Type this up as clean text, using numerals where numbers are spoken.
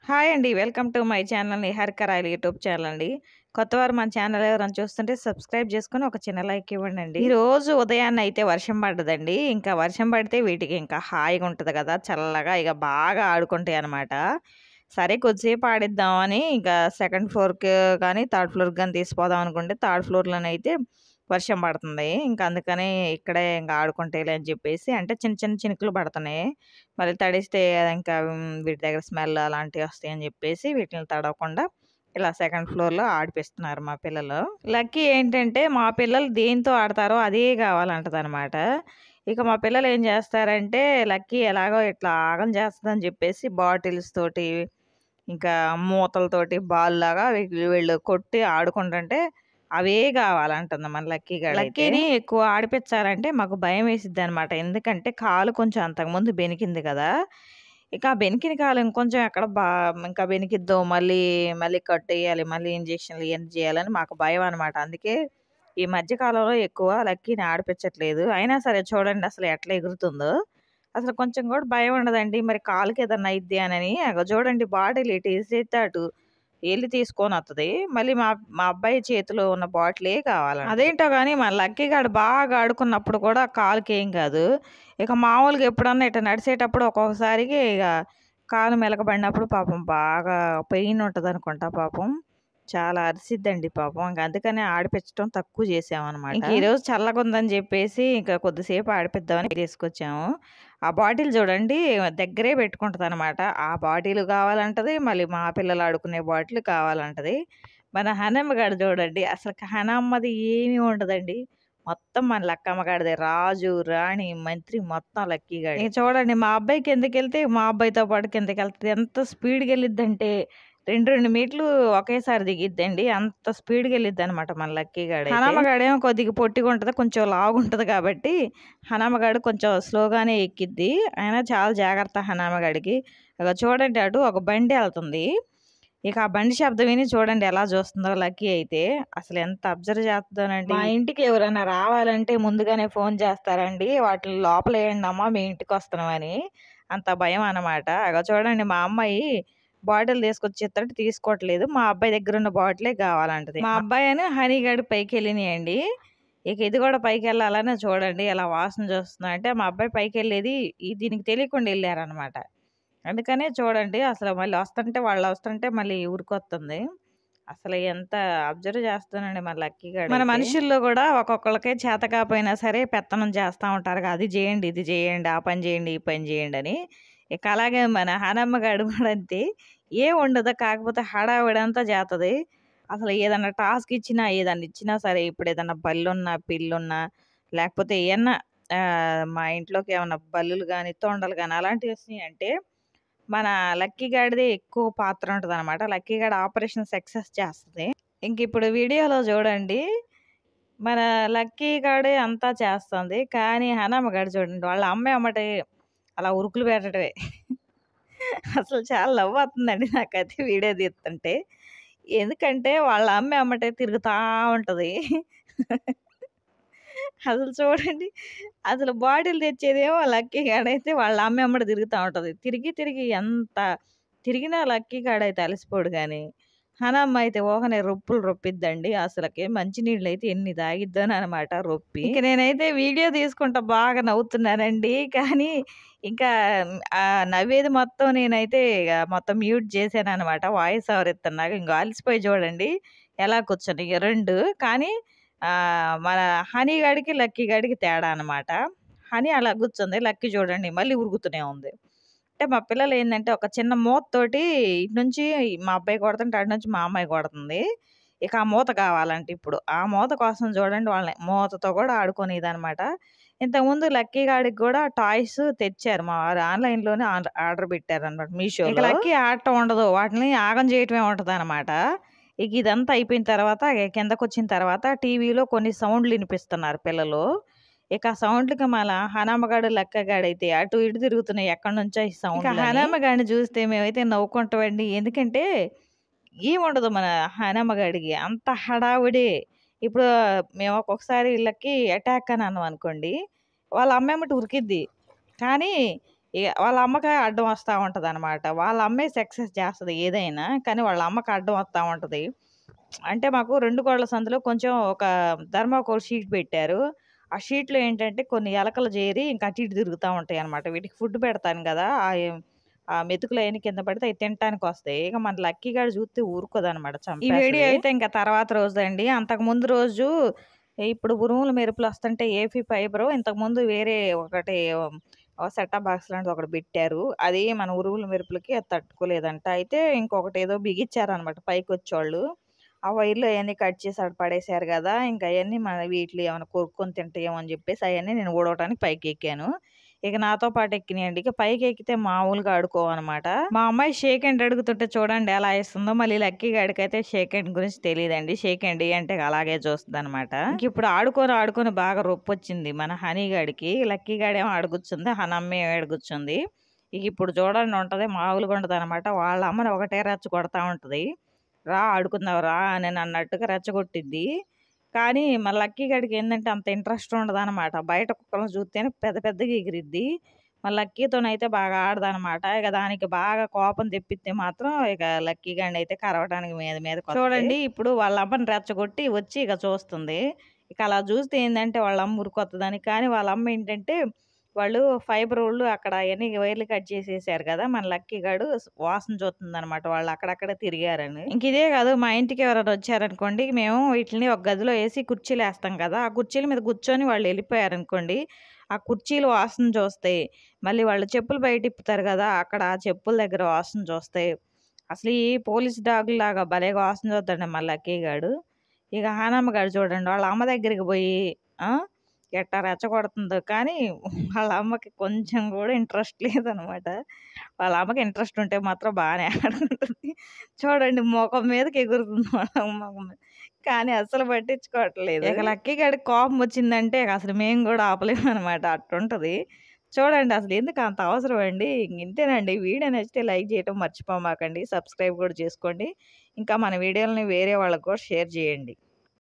Hi అండి. Welcome to my channel Niharika royal YouTube channel అండి. కొత్తవారు మన ఛానల్ ఎవరైనా చూస్తుంటే సబ్స్క్రైబ్ చేసుకొని ఒక చిన్న లైక్ ఇవ్వండండి. ఈరోజు ఉదయాన్నే అయితే వర్షం పడ్డదండి. ఇంకా వర్షం పడితే వీటికి ఇంకా హాయిగా ఉంటది కదా! చల్లగా ఇక బాగా ఆడుకుంటాయన్నమాట. సరే కొద్దిసేపు ఆడిద్దామని ఇంకా సెకండ్ ఫ్లోర్‌కి గాని, థర్డ్ ఫ్లోర్‌కి గాని తీసిపోదాం అనుకుంటే థర్డ్ ఫ్లోర్‌లోనైతే వర్షం పడుతుంది. ఇంక అందుకని ఇక్కడే ఇంక ఆడుకుంటాయిలే అని చెప్పేసి అంటే చిన్న చిన్న చినుకులు పడుతున్నాయి. మళ్ళీ తడిస్తే ఇంకా వీటి దగ్గర స్మెల్ అలాంటివి వస్తాయని చెప్పేసి వీటిని తడవకుండా ఇలా సెకండ్ ఫ్లోర్‌లో ఆడిపిస్తున్నారు మా పిల్లలు. లక్కీ ఏంటంటే మా పిల్లలు దేనితో ఆడతారో అదే కావాలంటదనమాట. ఇక మా పిల్లలు ఏం చేస్తారంటే లక్కీ ఎలాగో ఇట్లా ఆగం చేస్తదని చెప్పేసి బాటిల్స్ తోటి, ఇంకా మూతలతోటి బాల్‌లాగా వీళ్ళు కొట్టి ఆడుకుంటుంటే అవే కావాలంటుంది మన లక్కీ గడైతే. లక్కీని ఎక్కువ ఆడిపిచ్చాలంటే మాకు భయమేసిద్దనమాట. ఎందుకంటే కాలు కొంచెం అంతకుముందు బెనికింది కదా! ఇక ఆ బెనికిన కాలు ఇంకొంచెం ఎక్కడ ఇంకా బెనికిద్దో మళ్ళీ కట్టేయాలి. మళ్ళీ ఇంజెక్షన్‌లు ఇయన్నీ చేయాలని మాకు భయమనమాట. అందుకే ఈ మధ్య కాలంలో ఎక్కువ లక్కీని ఆడిపిచ్చట్లేదు. అయినా సరే చూడండి అసలు ఎట్లా ఎగురుతుందో. అసలు కొంచెం కూడా భయం ఉండదండి. మరి కాలుకేదన్నా అయిద్ది అనని అగో చూడండి బాటిల్ ఎటు ఎసేత్తే అటు ఎళ్లి తీసుకొనొత్తది. మళ్ళీ మా మా అబ్బాయి చేతిలో ఉన్న బాటిలే కావాలంటది. అదేంటో గాని మన లక్కీ గాడు బాగా ఆడుకున్నప్పుడు కూడా కాలుకేం కాదు. ఇక మామూలుగా ఎప్పుడన్నా ఇట్లా నడిసేటప్పుడు ఒక్కొక్కసారికి ఇగ కాలు మెలకబడినప్పుడు పాపం బాగా పెయిన్ ఉంటదనుకుంటా పాపం. చాలా అరిసిద్దండి పాపం. ఇంక అందుకనే ఆడిపిచ్చటం తక్కువ చేశామనమాట. ఇంక ఈరోజు చల్లగుందని జెప్పేసి ఇంక కొద్దిసేపు ఆడిపిద్దామని తీసుకొచ్చాము. ఆ బాటిల్ చూడండి దగ్గరే పెట్టుకుంటదనమాట. ఆ బాటిలు కావాలంటది. మళ్ళీ మా పిల్లలు ఆడుకునే బాటిల్ కావాలంటది. మన హనమ్మ గాడు చూడండి అసలకి హనమ్మది ఏమీ ఉండదండి. మొత్తం మన లక్కమ్మ గాడిదే. రాజు, రాణి, మంత్రి మొత్తం లక్కీ గాడే. ఇక చూడండి మా అబ్బాయి కిందకెళ్తే మా అబ్బాయితో పాటు కిందకెళ్తది. ఎంత స్పీడ్‌గెళ్ళిద్దంటే 2 మీటర్లు ఒకేసారి దిగిద్దండి. అంత స్పీడ్‌గెళ్ళిద్దనమాట మన లక్కీ గాడైతే. హనమ్మ గాడేమో కొద్దిగా పొట్టిగుంటది. కొంచెం లావుగుంటది కాబట్టి హనమ్మ గాడు కొంచెం స్లోగానే ఎక్కిద్ది. అయినా చాలా జాగ్రత్త హనమ్మ గాడికి. ఇగ చూడండి అటు ఒక బండి ఎళ్తుంది. ఇక ఆ బండి శబ్దం విని చూడండి ఎలా చూస్తుందో లక్కీ అయితే. అసలు ఎంత అబ్జర్వ్ చేస్తదోనండి. మా ఇంటికి ఎవరైనా రావాలంటే ముందుగానే ఫోన్ చేస్తారండి. వాటిని లోపలేయండమ్మా మీ ఇంటికొస్తున్నామని. అంత భయం అనమాట. అగో చూడండి మా అమ్మాయి బాటిల్ తీసుకొచ్చి ఇత్తంటే తీసుకోవట్లేదు. మా అబ్బాయి దగ్గరున్న బాటిలే కావాలంటది. మా అబ్బాయేను హనీ గాడు పైకెళ్ళినియండి. ఇక ఇది కూడా పైకెళ్ళాలని చూడండి ఎలా వాసన చూస్తుందో. అంటే మా అబ్బాయి పైకెళ్ళేది దీనికి తెలియకుండా ఎళ్లారనమాట. అందుకనే చూడండి అసలు మళ్ళీ వాళ్ళొస్తుంటే మళ్ళీ ఉరికొత్తుంది. అసలు ఎంత అబ్జర్వ్ చేస్తానండి మన లక్కీ గాడైతే. మన మనుషుల్లో గూడా ఒక్కొక్కళ్ళకి చేత కాపోయినా సరే పెత్తనం చేస్తా ఉంటారుగా. అది జేయండి, ఇది జేయండి, ఆ పని జేయండి, ఈ పని జేయండని. ఇక అలాగే మన హనమ్మ గాడు గూడా అంతే. ఏముండదు కాకపోతే హడావిడంతా జేత్తది. అసలు ఏదన్నా టాస్క్ ఇచ్చినా, ఏదన్నా ఇచ్చినా సరే ఇప్పుడేదన్నా బల్లున్నా, పిల్లున్నా లేకపోతే ఏయన్నా మా ఇంట్లోకి ఏమన్నా బల్లులు గానీ, తొండలు గానీ అలాంటివొచ్చినియంటే మన లక్కీ గాడిదే ఎక్కువ పాత్ర ఉంటదనమాట. లక్కీ గాడు ఆపరేషన్ సక్సెస్ చేస్తది. ఇంకిప్పుడు వీడియోలో జూడండి. మన లక్కీ గాడే అంతా చేస్తుంది. కానీ హనమ్మ గాడు చూడండి వాళ్ళ అమ్మ ఎమ్మటే అలా ఉరుకులు పెట్టడమే. అసలు చాలా నవ్వొత్తందండి నాకైతే వీడియో తీత్తుంటే. ఎందుకంటే వాళ్ళ అమ్మ ఎమ్మటే తిరుగుతా ఉంటది. అసలు చూడండి. అసలు బాటిల్ తెచ్చేదేమో లక్కీ గాడైతే వాళ్ళ అమ్మ ఎమ్మట తిరుగుతా ఉంటది. తిరిగి ఎంత తిరిగినా లక్కీ గాడైతే అలసిపోడు గానీ, హనమ్మ అయితే ఊహనే రొప్పులు రొప్పిద్దండి. అసలకి మంచినీళ్ళైతే ఎన్ని తాగిద్దోననమాట రొప్పి. ఇంక నేనైతే వీడియో తీసుకుంటా బాగా నవ్వుతున్నానండి. కానీ ఇంకా నవ్వేది మొత్తం నేనైతే ఇగ మొత్తం మ్యూట్ చేశాననమాట. వాయిస్ ఓవర్ ఇత్తన్నాగా. ఇంగో అలిసిపోయి చూడండి ఎలా కూర్చున్నయి 2. కానీ మన హనీ గాడికి, లక్కీ గాడికి తేడా అనమాట. హనీ అలా కూర్చుంది. లక్కీ చూడండి మళ్ళీ ఉరుకుతూనే ఉంది. అంటే మా పిల్లలేందంటే ఒక చిన్న మూతతోటి ఇటు నుంచి మా అబ్బాయి కొడుతుంటే అటు నుంచి మా అమ్మాయి కొడుతుంది. ఇక ఆ మూత కావాలంట ఇప్పుడు. ఆ మూత కోసం చూడండి వాళ్ళని మూతతో కూడా ఆడుకునేదనమాట. ఇంతకుముందు లక్కీ గాడికి గూడా టాయ్స్ తెచ్చారు మా వారు. ఆన్‌లైన్‌లోనే ఆర్డర్ పెట్టారనమాట మీషోలో. ఇక లక్కీ ఆడటం ఉండదు. వాటిని ఆగం చేయటమే ఉంటదనమాట. ఇక ఇదంతా అయిపోయిన తర్వాత కిందకొచ్చిన తర్వాత టీవీలో కొన్ని సౌండ్‌లు ఇనిపిస్తున్నారు పిల్లలు. ఇక ఆ సౌండ్‌లకి మన హనమ్మగాడు, లక్కగాడైతే అటు ఇటు తిరుగుతున్నాయి. ఎక్కడినుంచో ఈ సౌండ్‌లని. ఇక హనమ్మగాడిని చూస్తే మేమైతే నవ్వుకుంటామండి. ఎందుకంటే ఏముండదు మన హనమ్మగాడికి. అంత హడావిడే. ఇప్పుడు మేము ఒక్కొక్కసారి ఈళ్ళకి అటాక్ అని అన్నాం అనుకోండి, వాళ్ళ అమ్మ ఎమ్మట ఉరికిద్ది. కానీ ఇగ వాళ్ళ అమ్మకి అడ్డం వస్తా ఉంటదనమాట. వాళ్ళ అమ్మే సక్సెస్ చేస్తది ఏదైనా. కానీ వాళ్ళ అమ్మకి అడ్డం వస్తా ఉంటది. అంటే మాకు 2 గోడల సందులో కొంచెం ఒక థర్మాకోల్ షీట్ పెట్టారు. ఆ షీట్‌లో ఏంటంటే కొన్ని ఎలకలు జేరి ఇంక అటు ఇటు తిరుగుతా ఉంటాయనమాట. వీటికి ఫుడ్ పెడతాను గదా! ఆ మెతుకులయన్నీ కింద పడితే అయి తినటానికొస్తాయి. ఇక మన లక్కీ గాడు చూత్తే ఊరుకోదనమాట ఈ వీడియో చంపేస్తది. అయితే ఇంక తర్వాత రోజండి. అంతకుముందు రోజు ఇప్పుడు ఉరుములు, మెరుపులొస్తుంటే ఏపీ ఫైబరు ఇంతకుముందు వేరే ఒకటి సెట్ టాప్ బాక్స్ లాంటిది ఒకటి బెట్టారు. అది మన ఉరుములు, మెరుపులకి అది తట్టుకోలేదంట. అయితే ఇంకొకటేదో బిగిచ్చారనమాట పైకొచ్చోళ్ళు. ఆ వైర్‌లు అయన్నీ కట్ చేసి ఆడ పడేశారు గదా! ఇంక అయన్నీ మన వీటిలో ఏమన్నా కొరుక్కొని తింటాయేమో అని జెప్పేసి అయన్నీ నేను ఊడవటానికి పైకెక్కాను. ఇక నాతో పాటు ఎక్కినియండి. ఇక పైకెక్కితే మామూలుగా ఆడుకోవనమాట. మా అమ్మాయి షేక్ హ్యాండ్ అడుగుతుంటే చూడండి ఎలా ఇస్తుందో. మళ్ళీ లక్కీ గాడికైతే షేక్ హ్యాండ్ గురించి తెలీదండి. షేక్ హ్యాండ్ ఇయ్యి అంటే అలాగే చూస్తదనమాట. ఇంకిప్పుడు ఆడుకొని, ఆడుకొని బాగా రొప్పొచ్చింది మన హనీ గాడికి. లక్కీ గాడేమో ఆడ కూర్చుంది. హనమ్మ ఏమో ఈడ కూర్చుంది. ఇక ఇప్పుడు చూడండి ఉంటది మామూలుగా ఉండదనమాట. వాళ్ళ అమ్మని ఒకటే రెచ్చ కొడతా ఉంటది. రా ఆడుకుందాం రా అని అన్నట్టుగా రెచ్చగొట్టిద్ది. కానీ మా లక్కీ గాడికి ఏందంటే అంత ఇంట్రెస్ట్ ఉండదనమాట. బయట కుక్కలను చూత్తేనే పెద్ద పెద్దగా ఎగిరిద్ది. మా లక్కీతోనైతే బాగా ఆడదనమాట. ఇక దానికి బాగా కోపం తెప్పిత్తే మాత్రం ఇక లక్కీ గాడినైతే కరవటానికి మీదకొత్తది. చూడండి ఇప్పుడు వాళ్ళ అమ్మని రెచ్చగొట్టి వచ్చి ఇక చూస్తుంది. ఇక అలా చూస్తే ఏందంటే వాళ్ళ అమ్మ ఉరికొత్తదని. కానీ వాళ్ళ అమ్మ ఏంటంటే వాళ్ళు ఫైబర్ వోళ్ళు అక్కడ అయన్నీ వైర్లు కట్ చేసేసారు కదా! మన లక్కీ గాడు వాసన చూత్తుందనమాట. వాళ్ళు అక్కడక్కడే తిరిగారని. ఇంక ఇదే కాదు మా ఇంటికి ఎవరైనా వచ్చారనుకోండి, మేము వీటిలిని ఒక గదిలో ఏసి కుర్చీలేస్తాం కదా! ఆ కుర్చీల మీద కూర్చొని వాళ్ళు ఎళ్ళిపోయారనుకోండి, ఆ కుర్చీలు వాసన చూస్తాయి. మళ్ళీ వాళ్ళు చెప్పులు బయటిప్పుతారు కదా! అక్కడ ఆ చెప్పుల దగ్గర వాసన చూస్తాయి. అసలు ఈ పోలీస్ డాగుల్లాగా భలేగా వాసన చూత్తాడు మా లక్కీ గాడు. ఇక హానమ్మ గాడు చూడండి వాళ్ళ అమ్మ దగ్గరికి పోయి ఆ! ఎట్టా రెచ్చగొడుతుందో కానీ వాళ్ళ అమ్మకి కొంచెం కూడా ఇంట్రెస్ట్ లేదనమాట. వాళ్ళ అమ్మకి ఇంట్రెస్ట్ ఉంటే మాత్రం బానే ఆడుకుంటుంది. చూడండి మొఖం మీదకి ఎగురుతుంది వాళ్ళ అమ్మ మొఖం మీద. కానీ అస్సలు పట్టించుకోవట్లేదు. ఇక లక్కీ గాడికి కోపం వచ్చిందంటే ఇక అసలు మేము కూడా ఆపలేమనమాట అట్టుంటది. చూడండి అసలు ఎందుకు అంత అవసరం అండి. ఇంతేనండి. వీడియో నచ్చితే లైక్ చేయటం మర్చిపోమాకండి. సబ్స్క్రైబ్ కూడా చేసుకోండి. ఇంకా మన వీడియోలని వేరే వాళ్ళకి కూడా షేర్ చేయండి.